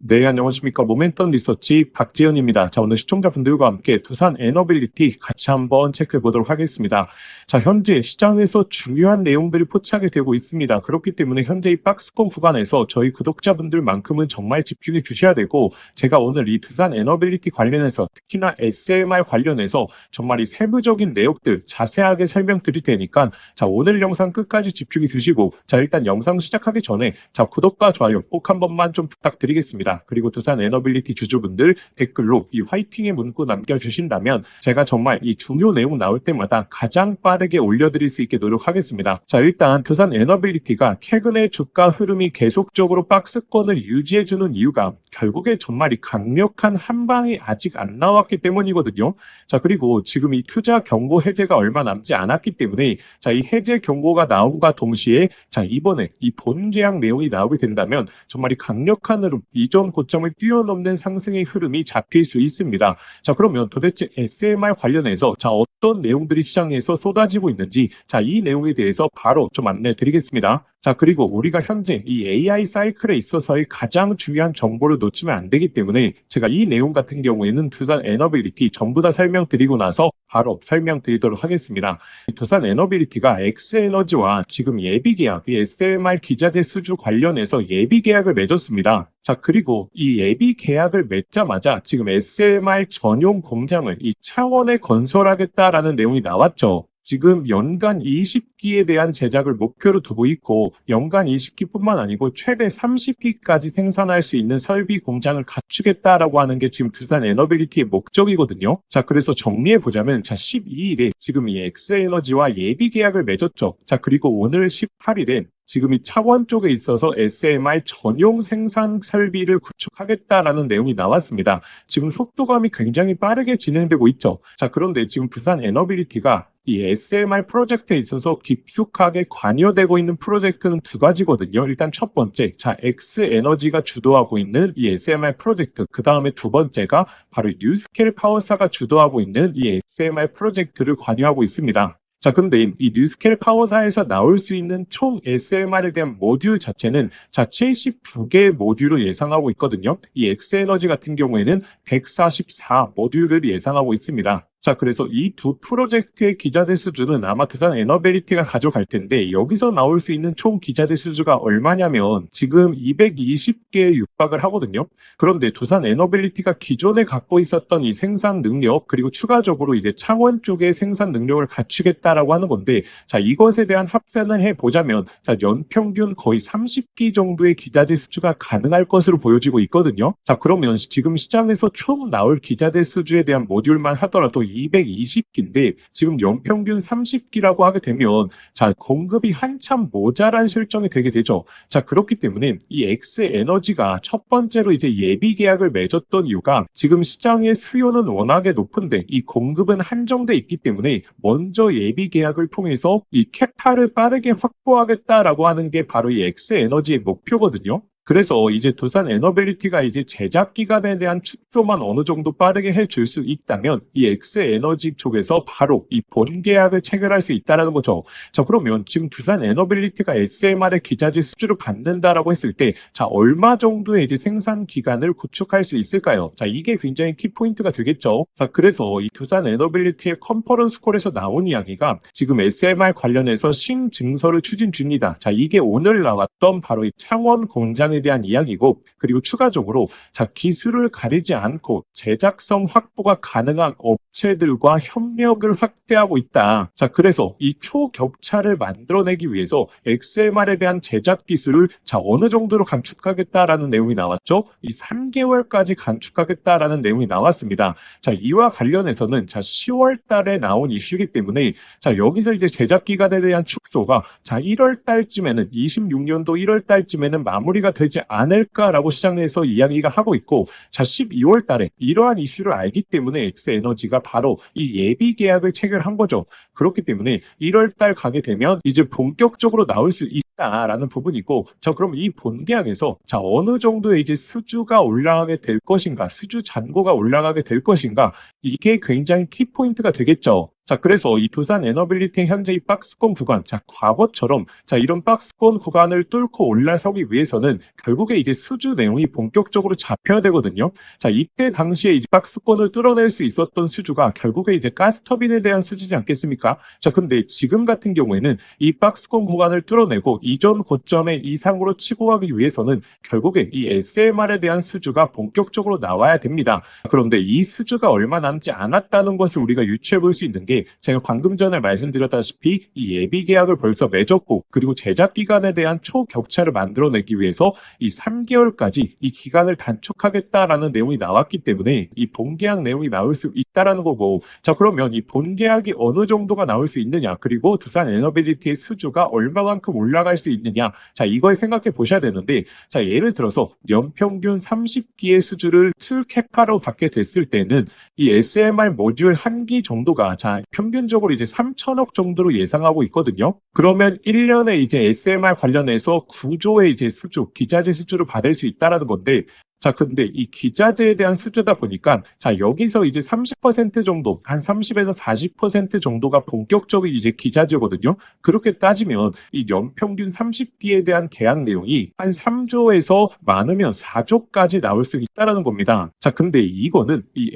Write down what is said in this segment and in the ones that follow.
네, 안녕하십니까. 모멘텀 리서치 박지현입니다. 자, 오늘 시청자분들과 함께 두산 에너빌리티 같이 한번 체크해 보도록 하겠습니다. 자, 현재 시장에서 중요한 내용들이 포착이 되고 있습니다. 그렇기 때문에 현재 이 박스권 구간에서 저희 구독자분들만큼은 정말 집중해 주셔야 되고, 제가 오늘 이 두산 에너빌리티 관련해서 특히나 SMR 관련해서 정말 이 세부적인 내용들 자세하게 설명드릴 테니까, 자, 오늘 영상 끝까지 집중해 주시고, 자, 일단 영상 시작하기 전에, 자, 구독과 좋아요 꼭 한 번만 좀 부탁드리겠습니다. 그리고 두산 에너빌리티 주주분들 댓글로 이 화이팅의 문구 남겨주신다면 제가 정말 이 중요 내용 나올 때마다 가장 빠르게 올려드릴 수 있게 노력하겠습니다. 자, 일단 두산 에너빌리티가 최근에 주가 흐름이 계속적으로 박스권을 유지해주는 이유가 결국에 정말 이 강력한 한방이 아직 안 나왔기 때문이거든요. 자, 그리고 지금 이 투자 경고 해제가 얼마 남지 않았기 때문에 자, 이 해제 경고가 나옴과 동시에 자, 이번에 이 본계약 내용이 나오게 된다면 정말 이 강력한 흐름, 이전 고점을 뛰어넘는 상승의 흐름이 잡힐 수 있습니다. 자, 그러면 도대체 SMR 관련해서 자, 어떤 내용들이 시장에서 쏟아지고 있는지 자, 이 내용에 대해서 바로 좀 안내 드리겠습니다. 자, 그리고 우리가 현재 이 AI 사이클에 있어서의 가장 중요한 정보를 놓치면 안 되기 때문에 제가 이 내용 같은 경우에는 두산 에너빌리티 전부 다 설명드리고 나서 바로 설명드리도록 하겠습니다. 두산 에너빌리티가 X에너지와 지금 예비계약, 이 SMR 기자재 수주 관련해서 예비계약을 맺었습니다. 자, 그리고 이 예비계약을 맺자마자 지금 SMR 전용 공장을 이 창원에 건설하겠다라는 내용이 나왔죠. 지금 연간 20기에 대한 제작을 목표로 두고 있고 연간 20기뿐만 아니고 최대 30기까지 생산할 수 있는 설비 공장을 갖추겠다라고 하는 게 지금 두산 에너빌리티의 목적이거든요. 자, 그래서 정리해 보자면 자, 12일에 지금 이 엑스에너지와 예비 계약을 맺었죠. 자, 그리고 오늘 18일에 지금 이 창원 쪽에 있어서 SMR 전용 생산 설비를 구축하겠다라는 내용이 나왔습니다. 지금 속도감이 굉장히 빠르게 진행되고 있죠. 자, 그런데 지금 두산 에너빌리티가 이 SMR 프로젝트에 있어서 깊숙하게 관여되고 있는 프로젝트는 두 가지거든요. 일단 첫 번째, 자, X에너지가 주도하고 있는 이 SMR 프로젝트. 그 다음에 두 번째가 바로 뉴스케일 파워사가 주도하고 있는 이 SMR 프로젝트를 관여하고 있습니다. 자, 근데 이 뉴스케일 파워사에서 나올 수 있는 총 SMR에 대한 모듈 자체는 자, 72개의 모듈을 예상하고 있거든요. 이 X에너지 같은 경우에는 144 모듈을 예상하고 있습니다. 자, 그래서 이 두 프로젝트의 기자재 수주는 아마 두산 에너빌리티가 가져갈 텐데 여기서 나올 수 있는 총 기자재 수주가 얼마냐면 지금 220개에 육박을 하거든요. 그런데 두산 에너빌리티가 기존에 갖고 있었던 이 생산 능력 그리고 추가적으로 이제 창원 쪽의 생산 능력을 갖추겠다라고 하는 건데 자, 이것에 대한 합산을 해보자면 자, 연평균 거의 30기 정도의 기자재 수주가 가능할 것으로 보여지고 있거든요. 자, 그러면 지금 시장에서 총 나올 기자재 수주에 대한 모듈만 하더라도 220기인데 지금 연평균 30기라고 하게 되면 자, 공급이 한참 모자란 실정이 되게 되죠. 자, 그렇기 때문에 이 X에너지가 첫 번째로 이제 예비 계약을 맺었던 이유가 지금 시장의 수요는 워낙에 높은데 이 공급은 한정돼 있기 때문에 먼저 예비 계약을 통해서 이 캐파를 빠르게 확보하겠다라고 하는 게 바로 이 X에너지의 목표거든요. 그래서 이제 두산 에너빌리티가 이제 제작 기간에 대한 축소만 어느 정도 빠르게 해줄 수 있다면 이 X에너지 쪽에서 바로 이 본계약을 체결할 수 있다는 거죠. 자, 그러면 지금 두산 에너빌리티가 SMR의 기자재 수주를 받는다라고 했을 때 자, 얼마 정도의 이제 생산 기간을 구축할 수 있을까요? 자, 이게 굉장히 키포인트가 되겠죠. 자, 그래서 이 두산 에너빌리티의 컨퍼런스 콜에서 나온 이야기가 지금 SMR 관련해서 신증서를 추진 중이다. 자, 이게 오늘 나왔던 바로 이 창원 공장에 대한 이야기고 그리고 추가적으로 자, 기술을 가리지 않고 제작성 확보가 가능한 업체들과 협력을 확대하고 있다. 자, 그래서 이 초격차를 만들어내기 위해서 XMR에 대한 제작 기술을 자, 어느 정도로 감축하겠다라는 내용이 나왔죠. 이 3개월까지 감축하겠다라는 내용이 나왔습니다. 자, 이와 관련해서는 자, 10월 달에 나온 이슈이기 때문에 자, 여기서 이제 제작 기간에 대한 축소가 자, 1월 달쯤에는 26년도 1월 달쯤에는 마무리가 되지 않을까라고 시장에서 이야기가 하고 있고 자, 12월 달에 이러한 이슈를 알기 때문에 X에너지가 바로 이 예비 계약을 체결한 거죠. 그렇기 때문에 1월 달 가게 되면 이제 본격적으로 나올 수 있다라는 부분이고 자, 그럼 이 본계약에서 자, 어느 정도의 이제 수주가 올라가게 될 것인가 수주 잔고가 올라가게 될 것인가 이게 굉장히 키포인트가 되겠죠. 자, 그래서 이 두산 에너빌리티 현재 이 박스권 구간, 자, 과거처럼, 자, 이런 박스권 구간을 뚫고 올라서기 위해서는 결국에 이제 수주 내용이 본격적으로 잡혀야 되거든요. 자, 이때 당시에 이 박스권을 뚫어낼 수 있었던 수주가 결국에 이제 가스터빈에 대한 수주지 않겠습니까? 자, 근데 지금 같은 경우에는 이 박스권 구간을 뚫어내고 이전 고점의 이상으로 치고 가기 위해서는 결국에 이 SMR에 대한 수주가 본격적으로 나와야 됩니다. 그런데 이 수주가 얼마 남지 않았다는 것을 우리가 유추해 볼 수 있는 게 제가 방금 전에 말씀드렸다시피 이 예비 계약을 벌써 맺었고 그리고 제작 기간에 대한 초격차를 만들어내기 위해서 이 3개월까지 이 기간을 단축하겠다라는 내용이 나왔기 때문에 이 본계약 내용이 나올 수 있다라는 거고, 자, 그러면 이 본계약이 어느 정도가 나올 수 있느냐, 그리고 두산 에너빌리티의 수주가 얼마만큼 올라갈 수 있느냐, 자, 이걸 생각해 보셔야 되는데, 자, 예를 들어서 연평균 30기의 수주를 풀캐파로 받게 됐을 때는 이 SMR 모듈 한 기 정도가, 자, 평균적으로 이제 3천억 정도로 예상하고 있거든요. 그러면 1년에 이제 SMR 관련해서 9조의 이제 수주, 기자재 수주를 받을 수 있다라는 건데, 자, 근데 이 기자재에 대한 수주다 보니까, 자, 여기서 이제 30% 정도, 한 30에서 40% 정도가 본격적인 이제 기자재거든요. 그렇게 따지면 이 연평균 30기에 대한 계약 내용이 한 3조에서 많으면 4조까지 나올 수 있다라는 겁니다. 자, 근데 이거는 이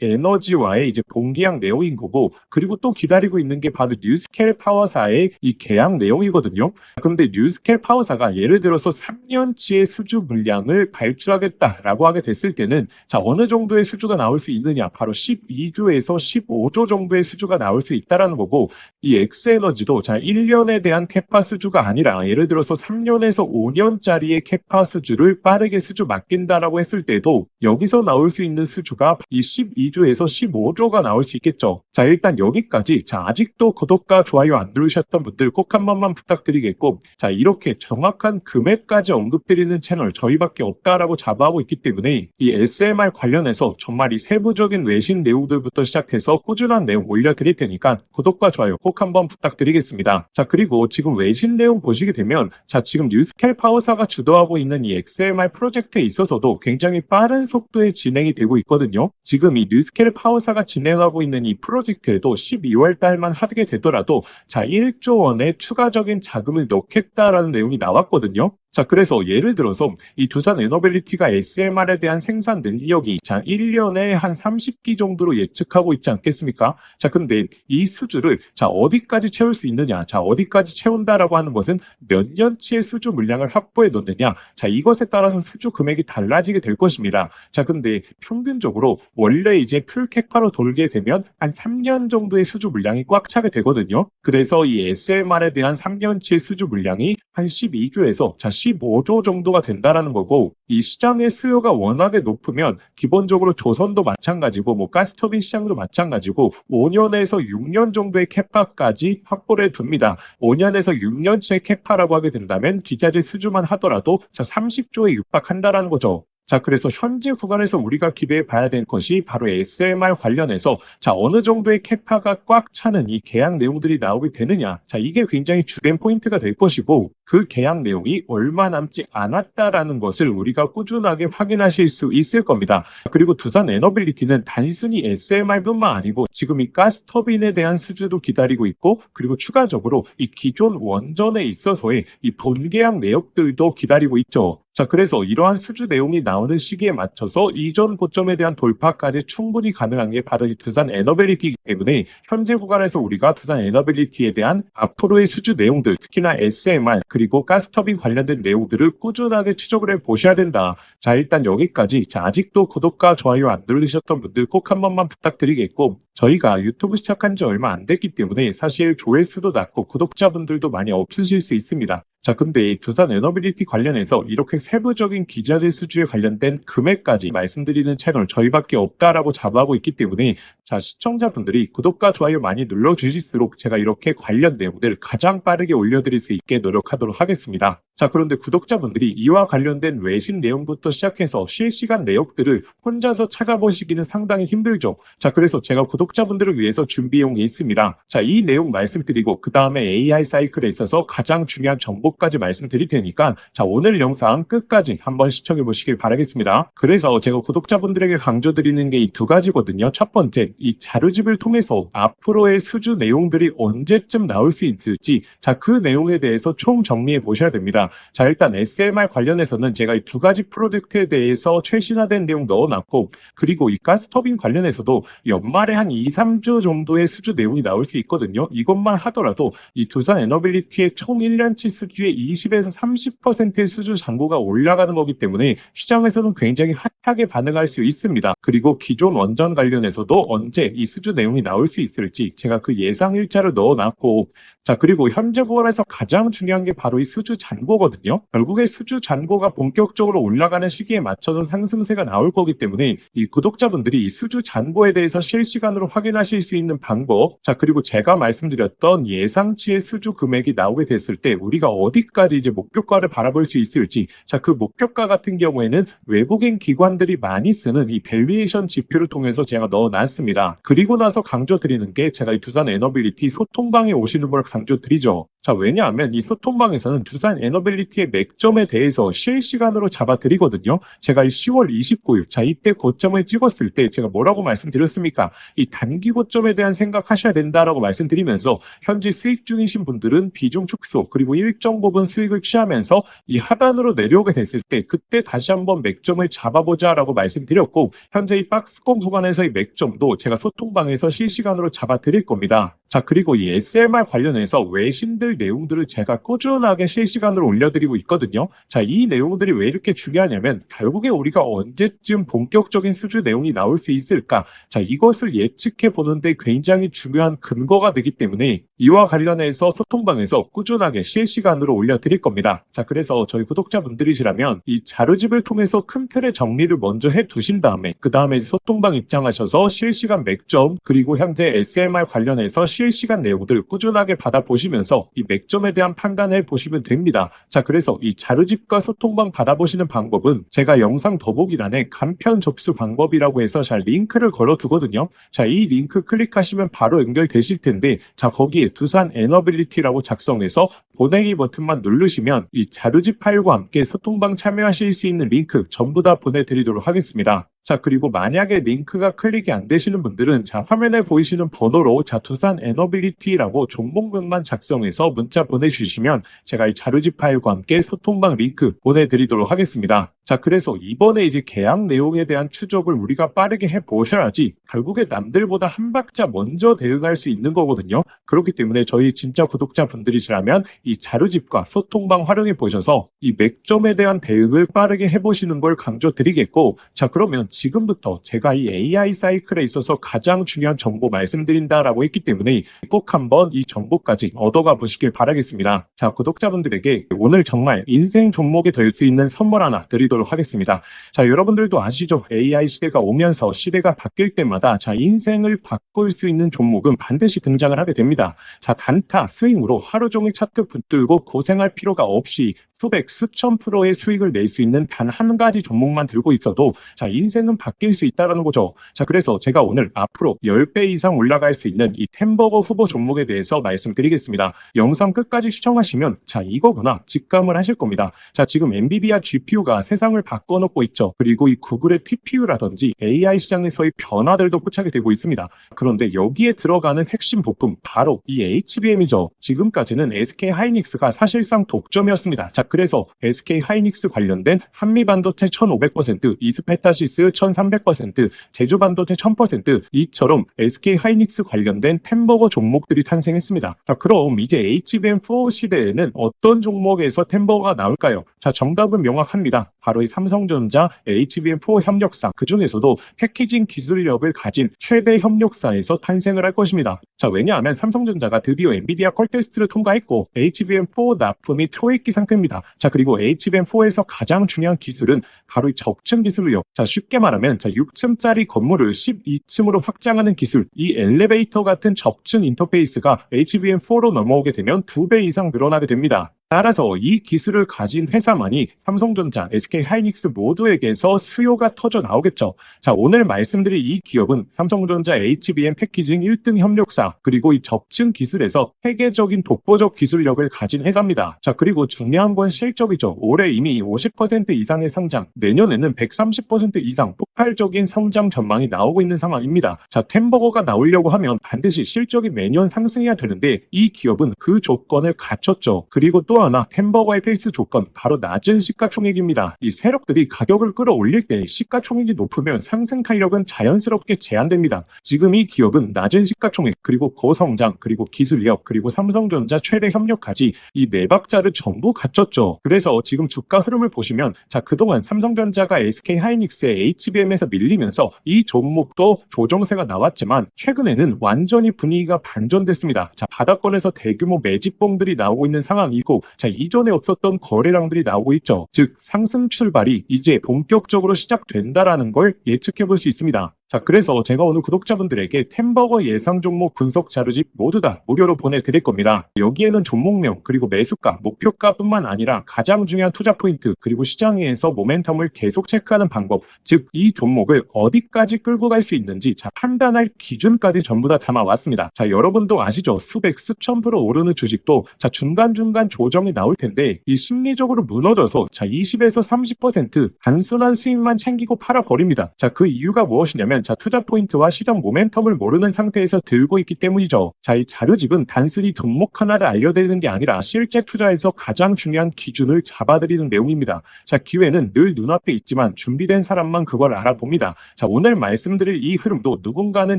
X에너지와의 이제 본계약 내용인 거고, 그리고 또 기다리고 있는 게 바로 뉴스켈 파워사의 이 계약 내용이거든요. 근데 뉴스켈 파워사가 예를 들어서 3년치의 수주 물량을 발주하겠다 라고 하게 됐을 때는, 자, 어느 정도의 수주가 나올 수 있느냐, 바로 12조에서 15조 정도의 수주가 나올 수 있다라는 거고, 이 엑스에너지도 자, 1년에 대한 캐파 수주가 아니라 예를 들어서 3년에서 5년짜리의 캐파 수주를 빠르게 수주 맡긴다라고 했을 때도 여기서 나올 수 있는 수주가 이 12조에서 15조가 나올 수 있겠죠. 자, 일단 여기까지, 자, 아직도 구독과 좋아요 안 누르셨던 분들 꼭 한 번만 부탁드리겠고, 자, 이렇게 정확한 금액까지 언급드리는 채널 저희밖에 없다라고 자부하고 있기 때문에 이 SMR 관련해서 정말 이 세부적인 외신 내용들부터 시작해서 꾸준한 내용 올려드릴 테니까 구독과 좋아요 꼭 한번 부탁드리겠습니다. 자, 그리고 지금 외신 내용 보시게 되면, 자, 지금 뉴스켈 파워사가 주도하고 있는 이 XMR 프로젝트에 있어서도 굉장히 빠른 속도의 진행이 되고 있거든요. 지금 이 뉴스켈 파워사가 진행하고 있는 이 프로젝트에도 12월 달만 하게 되더라도, 자, 1조 원의 추가적인 자금을 넣겠다라는 내용이 나왔거든요. 자, 그래서 예를 들어서 이 두산 에너빌리티가 SMR에 대한 생산 능력이, 자, 1년에 한 30기 정도로 예측하고 있지 않겠습니까? 자, 근데 이 수주를, 자, 어디까지 채울 수 있느냐, 자, 어디까지 채운다라고 하는 것은 몇 년치의 수주 물량을 확보해 놓느냐, 자, 이것에 따라서 수주 금액이 달라지게 될 것입니다. 자, 근데 평균적으로 원래 이제 풀캐파로 돌게 되면 한 3년 정도의 수주 물량이 꽉 차게 되거든요. 그래서 이 SMR에 대한 3년치의 수주 물량이 한 12조에서, 자, 15조 정도가 된다라는 거고, 이 시장의 수요가 워낙에 높으면 기본적으로 조선도 마찬가지고 뭐 가스터빈 시장도 마찬가지고 5년에서 6년 정도의 캐파까지 확보를 둡니다. 5년에서 6년치의 캐파라고 하게 된다면 기자재 수주만 하더라도, 자, 30조에 육박한다라는 거죠. 자, 그래서 현재 구간에서 우리가 기대해 봐야 될 것이 바로 SMR 관련해서, 자, 어느 정도의 캐파가 꽉 차는 이 계약 내용들이 나오게 되느냐, 자, 이게 굉장히 주된 포인트가 될 것이고, 그 계약 내용이 얼마 남지 않았다라는 것을 우리가 꾸준하게 확인하실 수 있을 겁니다. 그리고 두산 에너빌리티는 단순히 SMR뿐만 아니고 지금 이 가스터빈에 대한 수주도 기다리고 있고, 그리고 추가적으로 이 기존 원전에 있어서의 이 본계약 내역들도 기다리고 있죠. 자, 그래서 이러한 수주 내용이 나오는 시기에 맞춰서 이전 고점에 대한 돌파까지 충분히 가능한 게 바로 이 두산 에너빌리티이기 때문에 현재 구간에서 우리가 두산 에너빌리티에 대한 앞으로의 수주 내용들, 특히나 SMR 그리고 가스터빈 관련된 내용들을 꾸준하게 추적을 해 보셔야 된다. 자, 일단 여기까지. 자, 아직도 구독과 좋아요 안 누르셨던 분들 꼭 한 번만 부탁드리겠고, 저희가 유튜브 시작한 지 얼마 안 됐기 때문에 사실 조회수도 낮고 구독자분들도 많이 없으실 수 있습니다. 자, 근데 두산 에너빌리티 관련해서 이렇게 세부적인 기자재 수주에 관련된 금액까지 말씀드리는 채널 저희밖에 없다라고 자부하고 있기 때문에, 자, 시청자분들이 구독과 좋아요 많이 눌러주실수록 제가 이렇게 관련 내용들 가장 빠르게 올려드릴 수 있게 노력하도록 하겠습니다. 자, 그런데 구독자분들이 이와 관련된 외신 내용부터 시작해서 실시간 내역들을 혼자서 찾아보시기는 상당히 힘들죠. 자, 그래서 제가 구독자분들을 위해서 준비해온 게 있습니다. 자, 이 내용 말씀드리고 그 다음에 AI 사이클에 있어서 가장 중요한 정보까지 말씀드릴 테니까 자, 오늘 영상 끝까지 한번 시청해 보시길 바라겠습니다. 그래서 제가 구독자분들에게 강조드리는 게 이 두 가지거든요. 첫 번째, 이 자료집을 통해서 앞으로의 수주 내용들이 언제쯤 나올 수 있을지 자, 그 내용에 대해서 총 정리해 보셔야 됩니다. 자, 일단 SMR 관련해서는 제가 이 두 가지 프로젝트에 대해서 최신화된 내용 넣어놨고, 그리고 이 가스터빈 관련해서도 연말에 한 2, 3주 정도의 수주 내용이 나올 수 있거든요. 이것만 하더라도 이 두산 에너빌리티의 총 1년치 수주의 20에서 30%의 수주 잔고가 올라가는 거기 때문에 시장에서는 굉장히 핫하게 반응할 수 있습니다. 그리고 기존 원전 관련해서도 언제 이 수주 내용이 나올 수 있을지 제가 그 예상 일자를 넣어놨고, 자, 그리고 현재 부분에서 가장 중요한 게 바로 이 수주 잔고거든요. 결국에 수주 잔고가 본격적으로 올라가는 시기에 맞춰서 상승세가 나올 거기 때문에 이 구독자분들이 이 수주 잔고에 대해서 실시간으로 확인하실 수 있는 방법, 자, 그리고 제가 말씀드렸던 예상치의 수주 금액이 나오게 됐을 때 우리가 어디까지 이제 목표가를 바라볼 수 있을지, 자, 그 목표가 같은 경우에는 외국인 기관들이 많이 쓰는 이 밸류에이션 지표를 통해서 제가 넣어놨습니다. 그리고 나서 강조드리는 게 제가 이 두산 에너빌리티 소통방에 오시는 걸 강조드리죠. 자, 왜냐하면 이 소통방에서는 두산 에너빌리티의 맥점에 대해서 실시간으로 잡아드리거든요. 제가 이 10월 29일, 자, 이때 고점을 찍었을 때 제가 뭐라고 말씀드렸습니까? 이 단기 고점에 대한 생각하셔야 된다라고 말씀드리면서 현재 수익 중이신 분들은 비중 축소 그리고 일정 부분 수익을 취하면서 이 하단으로 내려오게 됐을 때 그때 다시 한번 맥점을 잡아보자라고 말씀드렸고, 현재 이 박스권 구간에서의 맥점도 제가 소통방에서 실시간으로 잡아드릴 겁니다. 자, 그리고 이 SMR 관련해서 외신들 내용들을 제가 꾸준하게 실시간으로 올려드리고 있거든요. 자, 이 내용들이 왜 이렇게 중요하냐면 결국에 우리가 언제쯤 본격적인 수주 내용이 나올 수 있을까? 자, 이것을 예측해 보는데 굉장히 중요한 근거가 되기 때문에 이와 관련해서 소통방에서 꾸준하게 실시간으로 올려드릴 겁니다. 자, 그래서 저희 구독자분들이시라면 이 자료집을 통해서 큰 틀의 정리를 먼저 해 두신 다음에 그 다음에 소통방 입장하셔서 실시간 맥점 그리고 현재 SMR 관련해서 실시간 내용들을 꾸준하게 받아보시면서 이 맥점에 대한 판단을 보시면 됩니다. 자, 그래서 이 자료집과 소통방 받아보시는 방법은 제가 영상 더보기란에 간편 접수 방법이라고 해서 잘 링크를 걸어 두거든요. 자, 이 링크 클릭하시면 바로 연결되실 텐데, 자, 거기에 두산 에너빌리티라고 작성해서 보내기 버튼만 누르시면 이 자료집 파일과 함께 소통방 참여하실 수 있는 링크 전부 다 보내드리도록 하겠습니다. 자, 그리고 만약에 링크가 클릭이 안 되시는 분들은 자, 화면에 보이시는 번호로 자, 두산 에너빌리티라고 종목명만 작성해서 문자 보내주시면 제가 이 자료집 파일과 함께 소통방 링크 보내드리도록 하겠습니다. 자, 그래서 이번에 이제 계약 내용에 대한 추적을 우리가 빠르게 해보셔야지 결국에 남들보다 한 박자 먼저 대응할 수 있는 거거든요. 그렇기 때문에 저희 진짜 구독자분들이시라면 이 자료집과 소통방 활용해 보셔서 이 맥점에 대한 대응을 빠르게 해보시는 걸 강조드리겠고, 자, 그러면 지금부터 제가 이 AI 사이클에 있어서 가장 중요한 정보 말씀드린다라고 했기 때문에 꼭 한번 이 정보까지 얻어가 보시길 바라겠습니다. 자, 구독자분들에게 오늘 정말 인생 종목이 될 수 있는 선물 하나 드리도록 하겠습니다. 자, 여러분들도 아시죠? AI 시대가 오면서 시대가 바뀔 때마다 자, 인생을 바꿀 수 있는 종목은 반드시 등장을 하게 됩니다. 자, 단타 스윙으로 하루 종일 차트 붙들고 고생할 필요가 없이 수백, 수천 프로의 수익을 낼 수 있는 단 한 가지 종목만 들고 있어도 자, 인생은 바뀔 수 있다는 거죠. 자, 그래서 제가 오늘 앞으로 10배 이상 올라갈 수 있는 이 템버거 후보 종목에 대해서 말씀드리겠습니다. 영상 끝까지 시청하시면 자, 이거구나 직감을 하실 겁니다. 자, 지금 엔비디아 GPU가 세상을 바꿔놓고 있죠. 그리고 이 구글의 TPU라든지 AI 시장에서의 변화들도 포착이 되고 있습니다. 그런데 여기에 들어가는 핵심 부품 바로 이 HBM이죠. 지금까지는 SK 하이닉스가 사실상 독점이었습니다. 자, 그래서 SK 하이닉스 관련된 한미반도체 1500%, 이스페타시스 1300%, 제주반도체 1000% 이처럼 SK 하이닉스 관련된 템버거 종목들이 탄생했습니다. 자, 그럼 이제 HBM4 시대에는 어떤 종목에서 템버거가 나올까요? 자, 정답은 명확합니다. 바로 이 삼성전자 HBM4 협력사, 그 중에서도 패키징 기술력을 가진 최대 협력사에서 탄생을 할 것입니다. 자, 왜냐하면 삼성전자가 드디어 엔비디아 컬 테스트를 통과했고 HBM4 납품이 초읽기 상태입니다. 자, 그리고 HBM4에서 가장 중요한 기술은 바로 이 적층 기술이요. 자, 쉽게 말하면 자, 6층짜리 건물을 12층으로 확장하는 기술, 이 엘리베이터 같은 적층 인터페이스가 HBM4로 넘어오게 되면 2배 이상 늘어나게 됩니다. 따라서 이 기술을 가진 회사만이 삼성전자, SK하이닉스 모두에게서 수요가 터져 나오겠죠. 자, 오늘 말씀드릴 이 기업은 삼성전자 HBM 패키징 1등 협력사, 그리고 이 접층 기술에서 세계적인 독보적 기술력을 가진 회사입니다. 자, 그리고 중요한 건 실적이죠. 올해 이미 50% 이상의 상장, 내년에는 130% 이상 폭발적인 성장 전망이 나오고 있는 상황입니다. 자, 템버거가 나오려고 하면 반드시 실적이 매년 상승해야 되는데 이 기업은 그 조건을 갖췄죠. 그리고 또 하나 템버거의 필수 조건, 바로 낮은 시가총액입니다. 이 세력들이 가격을 끌어올릴 때 시가총액이 높으면 상승 탄력은 자연스럽게 제한됩니다. 지금 이 기업은 낮은 시가총액, 그리고 고성장, 그리고 기술력, 그리고 삼성전자 최대 협력까지 이 네 박자를 전부 갖췄죠. 그래서 지금 주가 흐름을 보시면, 자, 그동안 삼성전자가 SK하이닉스의 HBM에서 밀리면서 이 종목도 조정세가 나왔지만 최근에는 완전히 분위기가 반전됐습니다. 자, 바닥권에서 대규모 매집봉들이 나오고 있는 상황이고, 자, 이전에 없었던 거래량들이 나오고 있죠. 즉, 상승 출발이 이제 본격적으로 시작된다라는 걸 예측해 볼 수 있습니다. 자, 그래서 제가 오늘 구독자분들에게 템버거 예상 종목 분석 자료집 모두 다 무료로 보내드릴 겁니다. 여기에는 종목명, 그리고 매수가, 목표가뿐만 아니라 가장 중요한 투자 포인트, 그리고 시장에서 모멘텀을 계속 체크하는 방법, 즉 이 종목을 어디까지 끌고 갈 수 있는지, 자, 판단할 기준까지 전부 다 담아왔습니다. 자, 여러분도 아시죠? 수백, 수천 프로 오르는 주식도 자, 중간중간 조정이 나올 텐데 이 심리적으로 무너져서 자, 20에서 30% 단순한 수익만 챙기고 팔아버립니다. 자, 그 이유가 무엇이냐면, 자, 투자 포인트와 시장 모멘텀을 모르는 상태에서 들고 있기 때문이죠. 자, 이 자료집은 단순히 종목 하나를 알려드리는 게 아니라 실제 투자에서 가장 중요한 기준을 잡아드리는 내용입니다. 자, 기회는 늘 눈앞에 있지만 준비된 사람만 그걸 알아봅니다. 자, 오늘 말씀드릴 이 흐름도 누군가는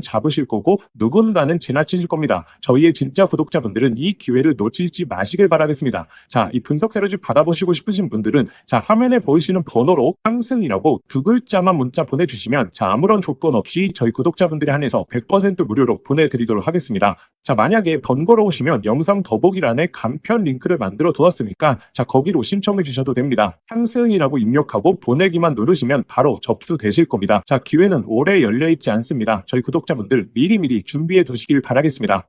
잡으실 거고 누군가는 지나치실 겁니다. 저희의 진짜 구독자분들은 이 기회를 놓치지 마시길 바라겠습니다. 자, 이 분석 자료집 받아보시고 싶으신 분들은 자, 화면에 보이시는 번호로 상승이라고 두 글자만 문자 보내주시면 자, 아무런 조건 없이 저희 구독자분들에 한해서 100% 무료로 보내드리도록 하겠습니다. 자, 만약에 번거로우시면 영상 더보기란에 간편 링크를 만들어 두었으니까 자, 거기로 신청해 주셔도 됩니다. 상승이라고 입력하고 보내기만 누르시면 바로 접수되실 겁니다. 자, 기회는 오래 열려있지 않습니다. 저희 구독자분들 미리미리 준비해 두시길 바라겠습니다.